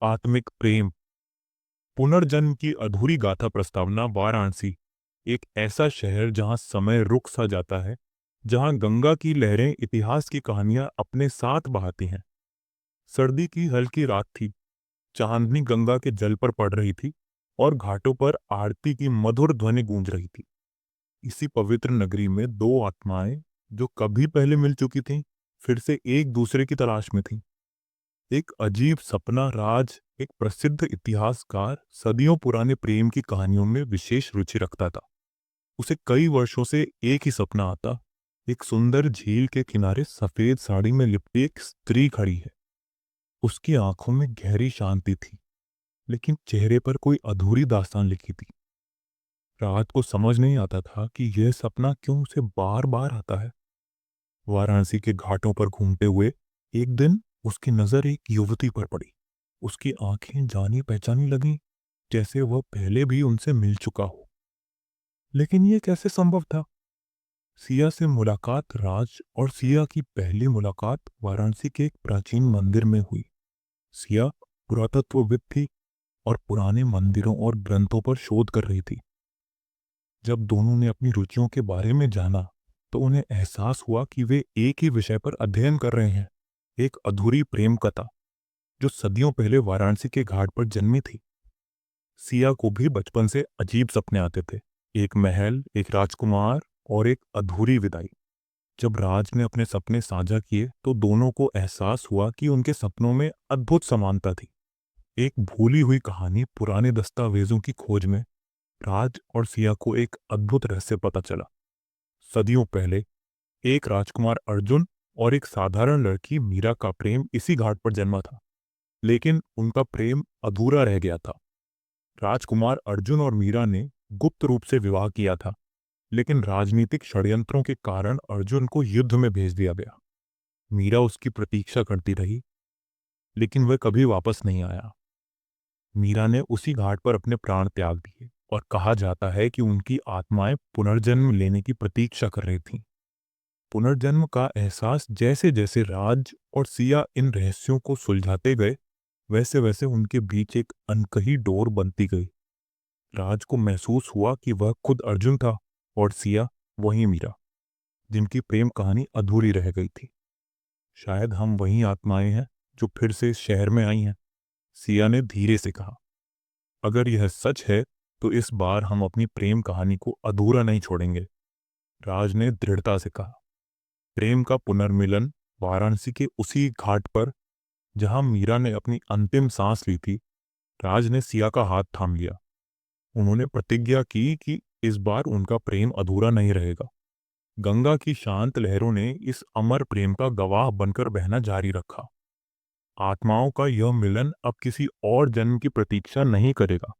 आत्मिक प्रेम। पुनर्जन्म की अधूरी गाथा प्रस्तावना। वाराणसी एक ऐसा शहर जहां समय रुक सा जाता है, जहां गंगा की लहरें इतिहास की कहानियां अपने साथ बहाती हैं। सर्दी की हल्की रात थी। चांदनी गंगा के जल पर पड़ रही थी और घाटों पर आरती की मधुर ध्वनि गूंज रही थी। इसी पवित्र नगरी में दो आत्माएं जो कभी पहले मिल चुकी थीं, फिर से एक दूसरे की तलाश में थीं। एक अजीब सपना। राज एक प्रसिद्ध इतिहासकार सदियों पुराने प्रेम की कहानियों में विशेष रुचि रखता था। उसे कई वर्षों से एक ही सपना आता। एक सुंदर झील के किनारे सफेद साड़ी में लिपटी एक स्त्री खड़ी है। उसकी आंखों में गहरी शांति थी, लेकिन चेहरे पर कोई अधूरी दास्तान लिखी थी। रात को समझ नहीं आता था कि यह सपना क्यों उसे बार बार आता है। वाराणसी के घाटों पर घूमते हुए एक दिन उसकी नजर एक युवती पर पड़ी। उसकी आंखें जानी पहचानी लगी, जैसे वह पहले भी उनसे मिल चुका हो। लेकिन ये कैसे संभव था? सिया से मुलाकात। राज और सिया की पहली मुलाकात वाराणसी के एक प्राचीन मंदिर में हुई। सिया पुरातत्वविद थी और पुराने मंदिरों और ग्रंथों पर शोध कर रही थी। जब दोनों ने अपनी रुचियों के बारे में जाना, तो उन्हें एहसास हुआ कि वे एक ही विषय पर अध्ययन कर रहे हैं। एक अधूरी प्रेम कथा जो सदियों पहले वाराणसी के घाट पर जन्मी थी। सिया को भी बचपन से अजीब सपने आते थे। एक महल, एक राजकुमार और एक अधूरी विदाई। जब राज ने अपने सपने साझा किए, तो दोनों को एहसास हुआ कि उनके सपनों में अद्भुत समानता थी। एक भूली हुई कहानी। पुराने दस्तावेजों की खोज में राज और सिया को एक अद्भुत रहस्य पता चला। सदियों पहले एक राजकुमार अर्जुन और एक साधारण लड़की मीरा का प्रेम इसी घाट पर जन्मा था। लेकिन उनका प्रेम अधूरा रह गया था। राजकुमार अर्जुन और मीरा ने गुप्त रूप से विवाह किया था, लेकिन राजनीतिक षड्यंत्रों के कारण अर्जुन को युद्ध में भेज दिया गया। मीरा उसकी प्रतीक्षा करती रही, लेकिन वह कभी वापस नहीं आया। मीरा ने उसी घाट पर अपने प्राण त्याग दिए और कहा जाता है कि उनकी आत्माएं पुनर्जन्म लेने की प्रतीक्षा कर रही थीं। पुनर्जन्म का एहसास जैसे जैसे राज और सिया इन रहस्यों को सुलझाते गए, वैसे वैसे उनके बीच एक अनकही डोर बनती गई। राज को महसूस हुआ कि वह खुद अर्जुन था और सिया वही मीरा, जिनकी प्रेम कहानी अधूरी रह गई थी। शायद हम वही आत्माएं हैं जो फिर से इस शहर में आई हैं, सिया ने धीरे से कहा। अगर यह सच है, तो इस बार हम अपनी प्रेम कहानी को अधूरा नहीं छोड़ेंगे, राज ने दृढ़ता से कहा। प्रेम का पुनर्मिलन वाराणसी के उसी घाट पर, जहां मीरा ने अपनी अंतिम सांस ली थी। राज ने सिया का हाथ थाम लिया। उन्होंने प्रतिज्ञा की कि इस बार उनका प्रेम अधूरा नहीं रहेगा। गंगा की शांत लहरों ने इस अमर प्रेम का गवाह बनकर बहना जारी रखा। आत्माओं का यह मिलन अब किसी और जन्म की प्रतीक्षा नहीं करेगा।